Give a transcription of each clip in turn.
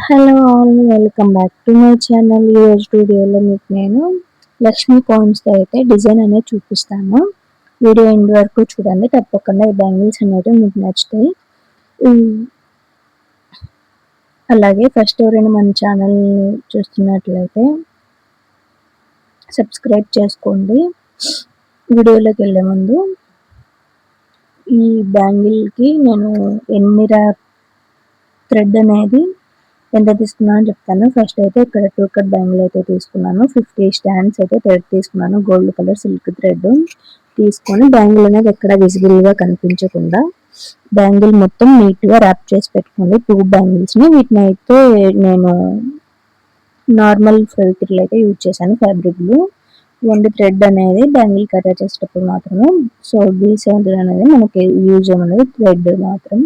Hello all, welcome back to my channel. ఈరోజు వీడియోలో మీకు నేను లక్ష్మీ కాయిన్స్తో అయితే డిజైన్ అనేది చూపిస్తాను. వీడియో ఎండ్ వరకు చూడండి, తప్పకుండా ఈ బ్యాంగిల్స్ అనేవి మీకు నచ్చుతాయి. అలాగే ఫస్ట్ ఎవరైనా మన ఛానల్ని చూస్తున్నట్లయితే సబ్స్క్రైబ్ చేసుకోండి. వీడియోలోకి వెళ్ళే ముందు ఈ బ్యాంగిల్కి నేను ఎన్నిరా థ్రెడ్ అనేది ఎంత తీసుకున్నాను అని చెప్తాను. ఫస్ట్ అయితే ఇక్కడ 2 కట్ బ్యాంగిల్ అయితే తీసుకున్నాను. 50 స్టాండ్స్ అయితే థ్రెడ్ తీసుకున్నాను. గోల్డ్ కలర్ సిల్క్ థ్రెడ్ తీసుకొని బ్యాంగిల్ అనేది ఎక్కడ విజిబుల్గా కనిపించకుండా బ్యాంగిల్ మొత్తం నీట్గా ర్యాప్ చేసి పెట్టుకోండి. 2 బ్యాంగిల్స్ని వీటిని అయితే నేను నార్మల్ ఫెవిక్రిల్ అయితే యూజ్ చేశాను, ఫ్యాబ్రిక్లు. ఓన్లీ థ్రెడ్ అనేది బ్యాంగిల్ కట్ చేసేటప్పుడు మాత్రమే. సో B17 అనేది మనకి యూజ్ అనేది థ్రెడ్ మాత్రం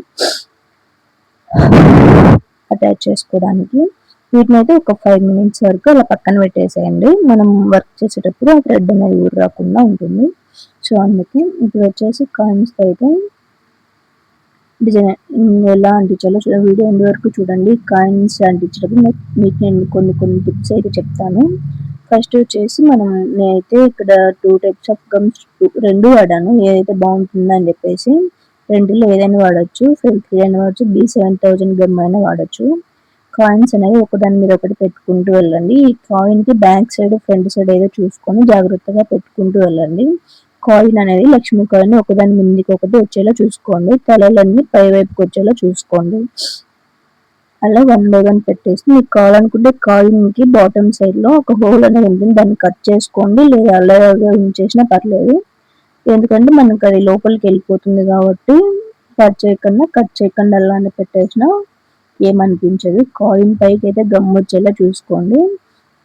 అటాచ్ చేసుకోవడానికి. వీటిని అయితే ఒక 5 మినిట్స్ వరకు అలా పక్కన పెట్టేసేయండి. మనం వర్క్ చేసేటప్పుడు ఆ థ్రెడ్ అనేది ఊరు రాకుండా ఉంటుంది. సో అందుకే ఇప్పుడు వచ్చేసి కాయిన్స్ అయితే డిజైన్ ఎలా అంటించాలో వీడియో ఎండ్ వరకు చూడండి. కాయిన్స్ అంటించేటప్పుడు మీకు నేను కొన్ని టిప్స్ అయితే చెప్తాను. ఫస్ట్ వచ్చేసి నేనైతే ఇక్కడ 2 టైప్స్ ఆఫ్ గమ్స్ రెండు వాడాను, ఏదైతే బాగుంటుందో అని చెప్పేసి. రెండులో ఏదైనా వాడచ్చు, ఫెవిక్రిల్ అయినా వాడచ్చు, B7000 గమ్ అయినా వాడచ్చు. కాయిన్స్ అనేవి ఒకదాని మీద ఒకటి పెట్టుకుంటూ వెళ్ళండి. ఈ కాయిన్కి బ్యాక్ సైడ్ ఫ్రంట్ సైడ్ ఏదో చూసుకొని జాగ్రత్తగా పెట్టుకుంటూ వెళ్ళండి. కాయిన్ అనేది లక్ష్మీ కాయిన్ ఒకదాని ముందుకి ఒకటి వచ్చేలా చూసుకోండి. తలలన్నీ పై వైపుకి వచ్చేలా చూసుకోండి. అలా 1 బై 1 పెట్టేసి మీకు కావాలనుకుంటే కాయిన్కి బాటమ్ సైడ్లో ఒక హోల్ అనేది ఉంటుంది, దాన్ని కట్ చేసుకోండి. లేదా అలాగే ఉంచేసినా పర్లేదు, ఎందుకంటే మనకు అది లోపలికి వెళ్ళిపోతుంది కాబట్టి కట్ చేయకుండా అలానే పెట్టేసినా ఏమనిపించదు. కాయిన్ పైకి అయితే గమ్ వచ్చేలా చూసుకోండి,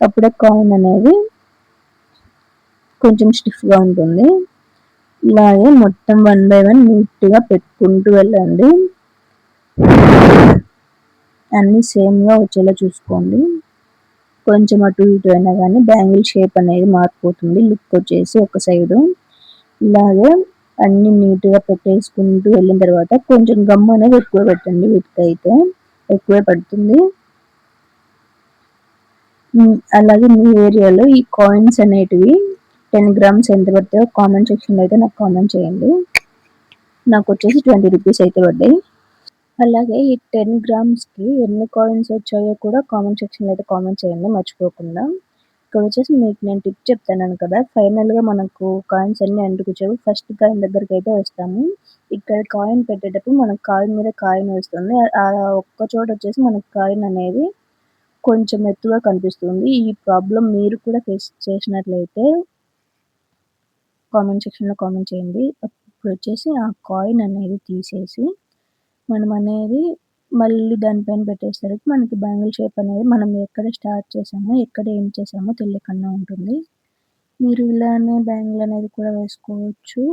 అప్పుడే కాయిన్ అనేది కొంచెం స్టిఫ్గా ఉంటుంది. ఇలాగే మొత్తం 1 బై 1 నీట్గా పెట్టుకుంటూ వెళ్ళండి. అన్నీ సేమ్గా వచ్చేలా చూసుకోండి. కొంచెం అటు ఇటు అయినా కానీ బ్యాంగిల్ షేప్ అనేది మారిపోతుంది, లుక్ వచ్చేసి ఒక సైడు. ఇలాగే అన్ని నీట్గా పెట్టేసుకుంటూ వెళ్ళిన తర్వాత కొంచెం గమ్ అనేది ఎక్కువ పెట్టండి, వీటికైతే ఎక్కువే పడుతుంది. అలాగే మీ ఏరియాలో ఈ కాయిన్స్ అనేటివి 10 గ్రామ్స్ ఎంత పడతాయో కామెంట్ సెక్షన్లో అయితే నాకు కామెంట్ చేయండి. నాకు వచ్చేసి 20 రూపీస్ అయితే పడ్డాయి. అలాగే ఈ 10 గ్రామ్స్కి ఎన్ని కాయిన్స్ వచ్చాయో కూడా కామెంట్ సెక్షన్లో అయితే కామెంట్ చేయండి మర్చిపోకుండా. ఇక్కడ వచ్చేసి మీకు నేను టిప్ చెప్తాను కదా, ఫైనల్గా మనకు కాయిన్స్ అన్ని అంటుకొచ్చేవి ఫస్ట్ కాయిన్ దగ్గరికి అయితే వస్తాము. ఇక్కడ కాయిన్ పెట్టేటప్పుడు మనకు కాయిన్ మీద కాయిన్ వస్తుంది, ఆ ఒక్క చోట వచ్చేసి మనకు కాయిన్ అనేది కొంచెం ఎత్తుగా కనిపిస్తుంది. ఈ ప్రాబ్లం మీరు కూడా ఫేస్ చేసినట్లయితే కామెంట్ సెక్షన్లో కామెంట్ చేయండి. ఇప్పుడు వచ్చేసి ఆ కాయిన్ అనేది తీసేసి మనం అనేది మళ్ళీ దానిపైన పెట్టేసరికి మనకి బ్యాంగిల్ షేప్ అనేది మనం ఎక్కడ స్టార్ట్ చేసామో ఎక్కడ ఏం చేసామో తెలియకుండా ఉంటుంది. మీరు ఇలానే బ్యాంగిల్ అనేది కూడా వేసుకోవచ్చు.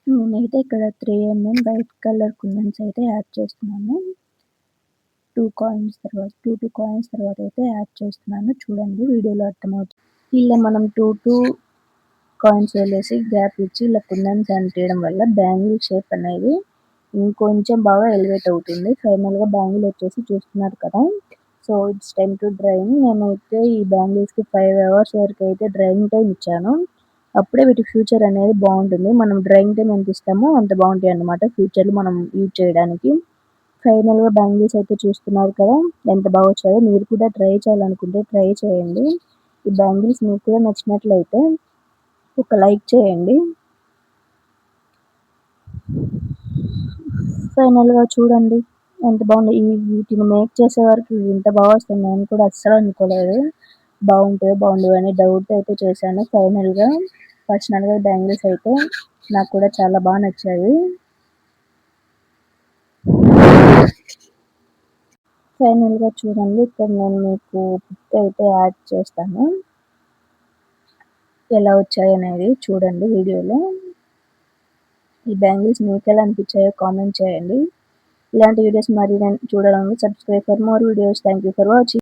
నేనైతే ఇక్కడ 3mm వైట్ కలర్ కుందన్స్ అయితే యాడ్ చేస్తున్నాను. 2 కాయిన్స్ తర్వాత అయితే యాడ్ చేస్తున్నాను. చూడండి, వీడియోలో అర్థమవుతుంది. ఇలా మనం 2 కాయిన్స్ వదిలేసి గ్యాప్ ఇచ్చి ఇలా కుందన్స్ అంటేయడం వల్ల బ్యాంగిల్ షేప్ అనేది ఇంకొంచెం బాగా ఎలివేట్ అవుతుంది. ఫైనల్గా బ్యాంగిల్ వచ్చేసి చూస్తున్నారు కదా. So it's time to drying. నేనైతే ఈ బ్యాంగిల్స్కి 5 అవర్స్ వరకు అయితే డ్రైయింగ్ టైం ఇచ్చాను. అప్పుడే వీటి ఫ్యూచర్ అనేది బాగుంటుంది. మనం డ్రైయింగ్ టైం ఎంత ఇస్తామో అంత బాగుంటాయి అన్నమాట ఫ్యూచర్లో మనం యూజ్ చేయడానికి. ఫైనల్గా బ్యాంగిల్స్ అయితే చూస్తున్నారు కదా ఎంత బాగా వచ్చాయో. మీరు కూడా ట్రై చేయాలనుకుంటే ట్రై చేయండి. ఈ బ్యాంగిల్స్ మీకు కూడా నచ్చినట్లయితే ఒక లైక్ చేయండి. ఫైనల్గా చూడండి ఎంత బాగుంది. వీటిని మేక్ చేసే వరకు ఇంత బాగా వస్తుంది నేను కూడా అస్సలు అనుకోలేదు. బాగుండవు అని డౌట్ అయితే చేశాను. ఫైనల్గా పర్సనల్గా బ్యాంగిల్స్ అయితే నాకు కూడా చాలా బాగా నచ్చాయి. ఫైనల్గా చూడండి, ఇక్కడ నేను మీకు పిక్ అయితే యాడ్ చేస్తాను, ఎలా వచ్చాయి అనేది చూడండి వీడియోలో. ఈ బ్యాంగిల్స్ మీకు ఎలా అనిపించాయో కామెంట్ చేయండి. ఇలాంటి వీడియోస్ మరి నేను చూడాలని subscribe for more videos. Thank you for watching.